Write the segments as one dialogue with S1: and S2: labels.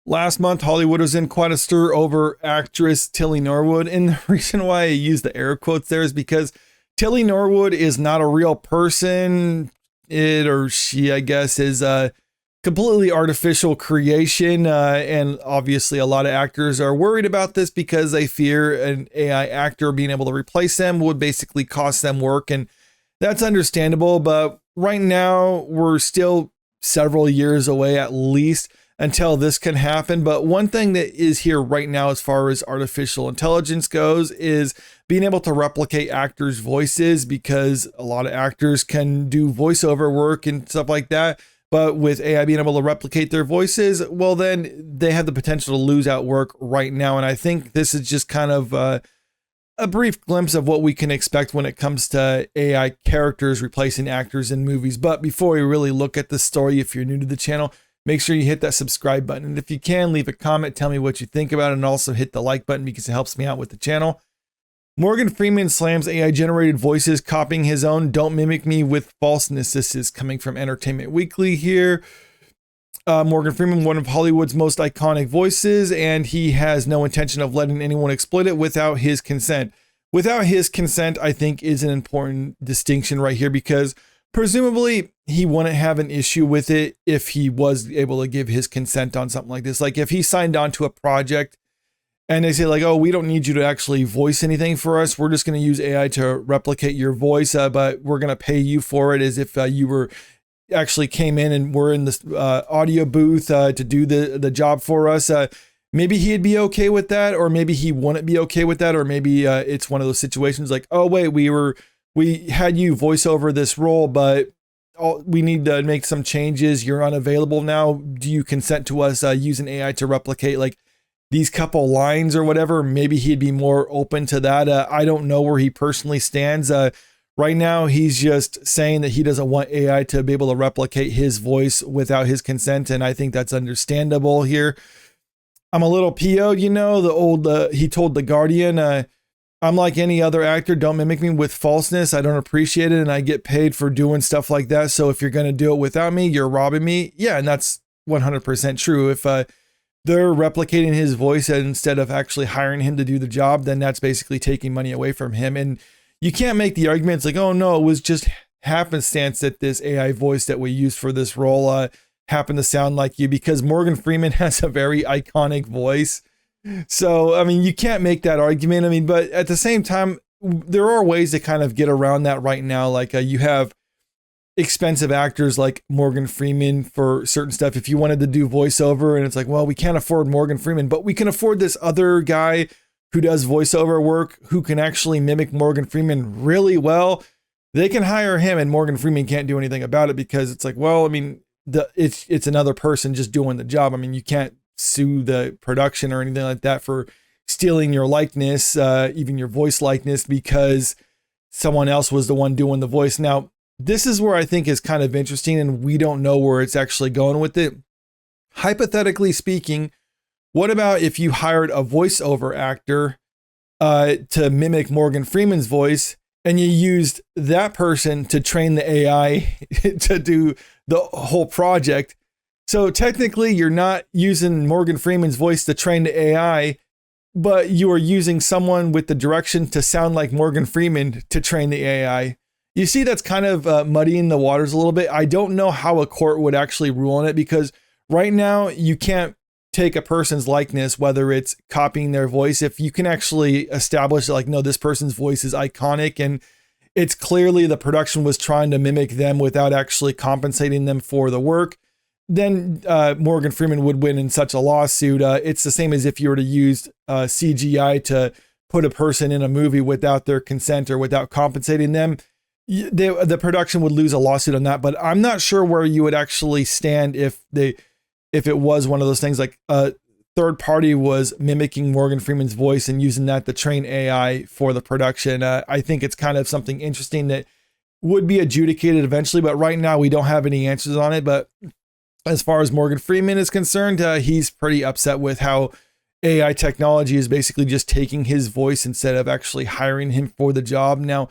S1: Last month, Hollywood was in quite a stir over actress Tilly Norwood. And the reason why I use the air quotes there is because Tilly Norwood is not a real person. It or she, I guess, is a completely artificial creation. And obviously, a lot of actors are worried about this because they fear an AI actor being able to replace them would basically cost them work. And that's understandable. But right now, we're still several years away at least until this can happen. But one thing that is here right now, as far as artificial intelligence goes, is being able to replicate actors' voices, because a lot of actors can do voiceover work and stuff like that. But with AI being able to replicate their voices, well, then they have the potential to lose out work right now. And I think this is just kind of a brief glimpse of what we can expect when it comes to AI characters replacing actors in movies. But before we really look at the story, if you're new to the channel, make sure you hit that subscribe button. And if you can, leave a comment, tell me what you think about it, and also hit the like button because it helps me out with the channel. Morgan Freeman slams AI generated voices, copying his own. Don't mimic me with falseness. This is coming from Entertainment Weekly here. Morgan Freeman, one of Hollywood's most iconic voices, and he has no intention of letting anyone exploit it without his consent. Without his consent, I think, is an important distinction right here, because presumably he wouldn't have an issue with it if he was able to give his consent on something like this. Like if he signed on to a project and they say like, oh, we don't need you to actually voice anything for us. We're just going to use AI to replicate your voice, but we're going to pay you for it as if you were actually came in and were in this audio booth to do the job for us. Maybe he'd be okay with that, or maybe he wouldn't be okay with that, or maybe it's one of those situations like, oh wait, we had you voice over this role, but we need to make some changes. You're unavailable now. Do you consent to us using AI to replicate like these couple lines or whatever? Maybe he'd be more open to that. I don't know where he personally stands. Right now, he's just saying that he doesn't want AI to be able to replicate his voice without his consent, and I think that's understandable here. I'm a little PO'd, you know, he told The Guardian, I'm like any other actor, don't mimic me with falseness. I don't appreciate it, and I get paid for doing stuff like that, so if you're going to do it without me, you're robbing me. Yeah, and that's 100% true. If they're replicating his voice instead of actually hiring him to do the job, then that's basically taking money away from him. And you can't make the arguments like, oh no, it was just happenstance that this AI voice that we used for this role happened to sound like you, because Morgan Freeman has a very iconic voice. So, I mean, you can't make that argument. I mean, but at the same time, there are ways to kind of get around that right now. Like you have expensive actors like Morgan Freeman for certain stuff. If you wanted to do voiceover and it's like, well, we can't afford Morgan Freeman, but we can afford this other guy who does voiceover work, who can actually mimic Morgan Freeman really well. They can hire him, and Morgan Freeman can't do anything about it, because it's like, well, I mean, it's another person just doing the job. I mean, you can't sue the production or anything like that for stealing your likeness, even your voice likeness, because someone else was the one doing the voice. Now, this is where I think is kind of interesting, and we don't know where it's actually going with it. Hypothetically speaking, what about if you hired a voiceover actor to mimic Morgan Freeman's voice, and you used that person to train the AI to do the whole project? So technically, you're not using Morgan Freeman's voice to train the AI, but you are using someone with the direction to sound like Morgan Freeman to train the AI. You see, that's kind of muddying the waters a little bit. I don't know how a court would actually rule on it, because right now you can't take a person's likeness, whether it's copying their voice. If you can actually establish like, no, this person's voice is iconic and it's clearly the production was trying to mimic them without actually compensating them for the work, then Morgan Freeman would win in such a lawsuit. It's the same as if you were to use CGI to put a person in a movie without their consent or without compensating them. The production would lose a lawsuit on that. But I'm not sure where you would actually stand if it was one of those things like a third party was mimicking Morgan Freeman's voice and using that to train AI for the production. I think it's kind of something interesting that would be adjudicated eventually, but right now we don't have any answers on it. But as far as Morgan Freeman is concerned, he's pretty upset with how AI technology is basically just taking his voice instead of actually hiring him for the job. Now,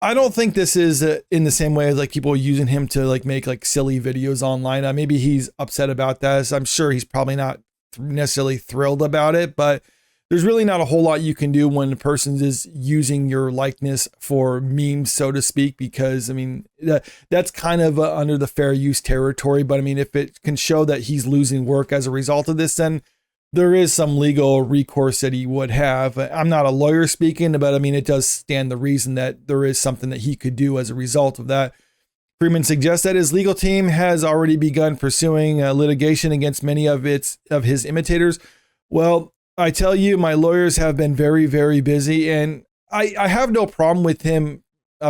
S1: I don't think this is in the same way as like people using him to like make like silly videos online. Maybe he's upset about that. So I'm sure he's probably not necessarily thrilled about it, but there's really not a whole lot you can do when a person is using your likeness for memes, so to speak, because I mean, that's kind of under the fair use territory. But I mean, if it can show that he's losing work as a result of this, then there is some legal recourse that he would have. I'm not a lawyer speaking, but I mean, it does stand the reason that there is something that he could do as a result of that. Freeman suggests that his legal team has already begun pursuing litigation against many of his imitators. Well, I tell you, my lawyers have been very, very busy, and I have no problem with him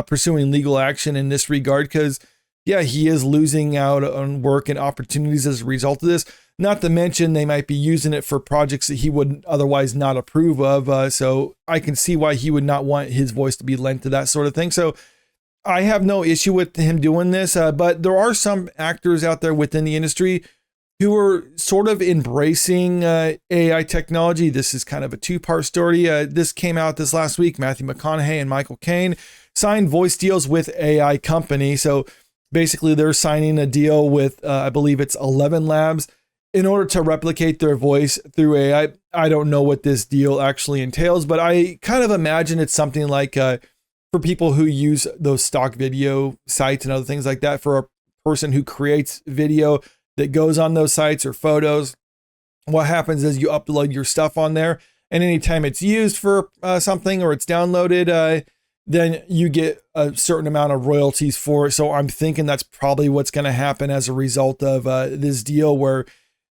S1: pursuing legal action in this regard because, yeah, he is losing out on work and opportunities as a result of this. Not to mention they might be using it for projects that he would otherwise not approve of. So I can see why he would not want his voice to be lent to that sort of thing. So I have no issue with him doing this, but there are some actors out there within the industry who are sort of embracing AI technology. This is kind of a two-part story. This came out this last week. Matthew McConaughey and Michael Caine signed voice deals with AI company. So basically they're signing a deal with, I believe it's ElevanLabs, in order to replicate their voice through AI. I don't know what this deal actually entails, but I kind of imagine it's something like for people who use those stock video sites and other things like that, for a person who creates video that goes on those sites or photos, what happens is you upload your stuff on there, and anytime it's used for something or it's downloaded, then you get a certain amount of royalties for it. So I'm thinking that's probably what's going to happen as a result of this deal, where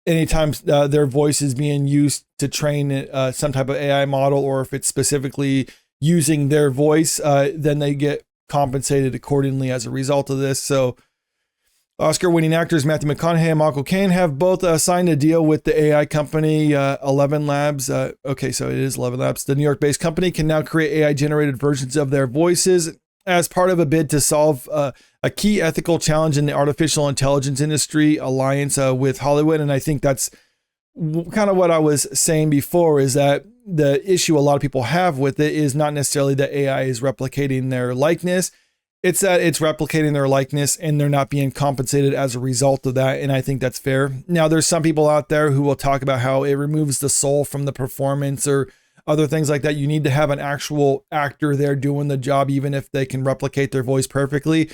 S1: anytime their voice is being used to train some type of AI model, or if it's specifically using their voice, then they get compensated accordingly as a result of this. So Oscar-winning actors Matthew McConaughey and Michael Caine have both signed a deal with the AI company ElevanLabs. Okay, so it is ElevanLabs. The New York-based company can now create AI-generated versions of their voices as part of a bid to solve a key ethical challenge in the artificial intelligence industry alliance with Hollywood. And I think that's kind of what I was saying before, is that the issue a lot of people have with it is not necessarily that AI is replicating their likeness. It's that it's replicating their likeness and they're not being compensated as a result of that. And I think that's fair. Now, there's some people out there who will talk about how it removes the soul from the performance or other things like that. You need to have an actual actor there doing the job, even if they can replicate their voice perfectly.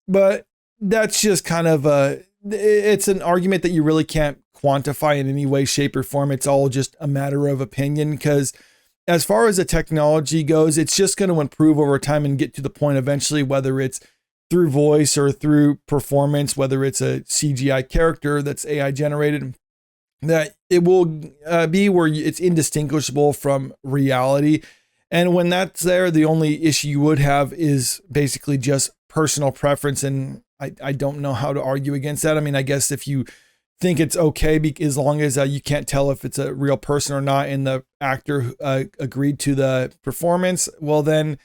S1: But that's just kind of it's an argument that you really can't quantify in any way, shape, or form. It's all just a matter of opinion, because as far as the technology goes, it's just going to improve over time and get to the point eventually, whether it's through voice or through performance, whether it's a CGI character that's AI generated, that it will be where it's indistinguishable from reality. And when that's there, the only issue you would have is basically just personal preference. And I don't know how to argue against that. I mean, I guess if you think it's okay, as long as you can't tell if it's a real person or not, and the actor agreed to the performance, well, then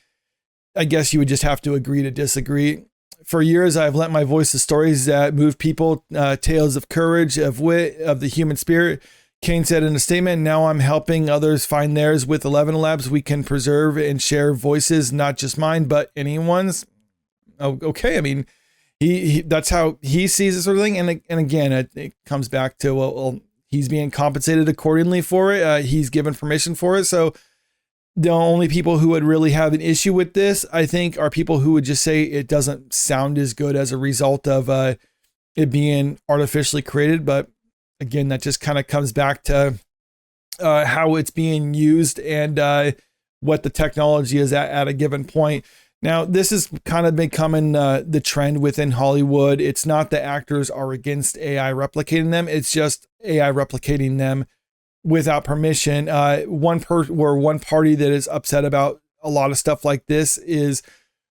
S1: I guess you would just have to agree to disagree. For years, I've lent my voice to stories that move people, tales of courage, of wit, of the human spirit. Caine said in a statement, "Now I'm helping others find theirs. With ElevanLabs, we can preserve and share voices, not just mine, but anyone's." Oh, okay, I mean, he that's how he sees this sort of thing. And again, it comes back to, well, he's being compensated accordingly for it. He's given permission for it. So the only people who would really have an issue with this, I think, are people who would just say it doesn't sound as good as a result of it being artificially created. But again, that just kind of comes back to how it's being used and what the technology is at a given point. Now, this has kind of becoming the trend within Hollywood. It's not that actors are against AI replicating them. It's just AI replicating them without permission. One party that is upset about a lot of stuff like this is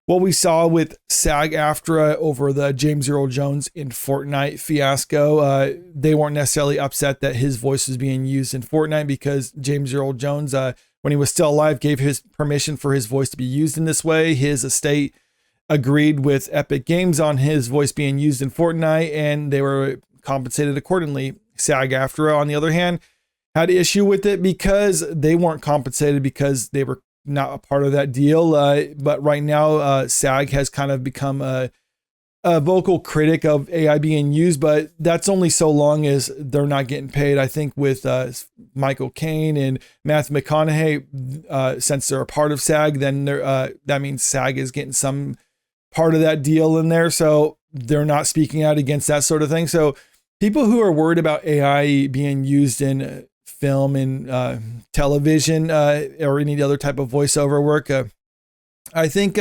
S1: what we saw with SAG-AFTRA over the James Earl Jones in Fortnite fiasco. They weren't necessarily upset that his voice was being used in Fortnite, because James Earl Jones, when he was still alive, gave his permission for his voice to be used in this way. His estate agreed with Epic Games on his voice being used in Fortnite, and they were compensated accordingly. SAG-AFTRA, on the other hand, had issue with it because they weren't compensated because they were not a part of that deal. But right now, SAG has kind of become a vocal critic of AI being used, but that's only so long as they're not getting paid. I think with Michael Caine and Matthew McConaughey, since they're a part of SAG, then that means SAG is getting some part of that deal in there. So they're not speaking out against that sort of thing. So people who are worried about AI being used in film and television or any other type of voiceover work, I think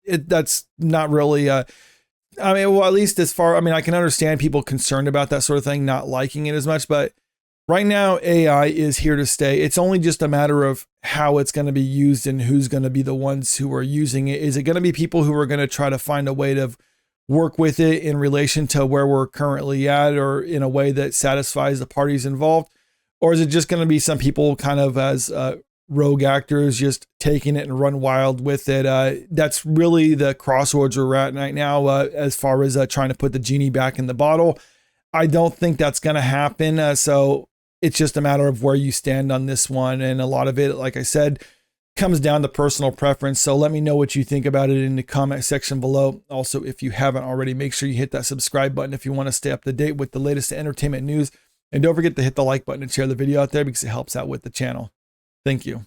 S1: that's not really... I mean, well, at least as far, I mean, I can understand people concerned about that sort of thing, not liking it as much, but right now AI is here to stay. It's only just a matter of how it's going to be used and who's going to be the ones who are using it. Is it going to be people who are going to try to find a way to work with it in relation to where we're currently at, or in a way that satisfies the parties involved? Or is it just going to be some people kind of as rogue actors just taking it and run wild with it? That's really the crossroads we're at right now, as far as trying to put the genie back in the bottle. I don't think that's going to happen. So it's just a matter of where you stand on this one. And a lot of it, like I said, comes down to personal preference. So let me know what you think about it in the comment section below. Also, if you haven't already, make sure you hit that subscribe button if you want to stay up to date with the latest entertainment news. And don't forget to hit the like button and share the video out there, because it helps out with the channel. Thank you.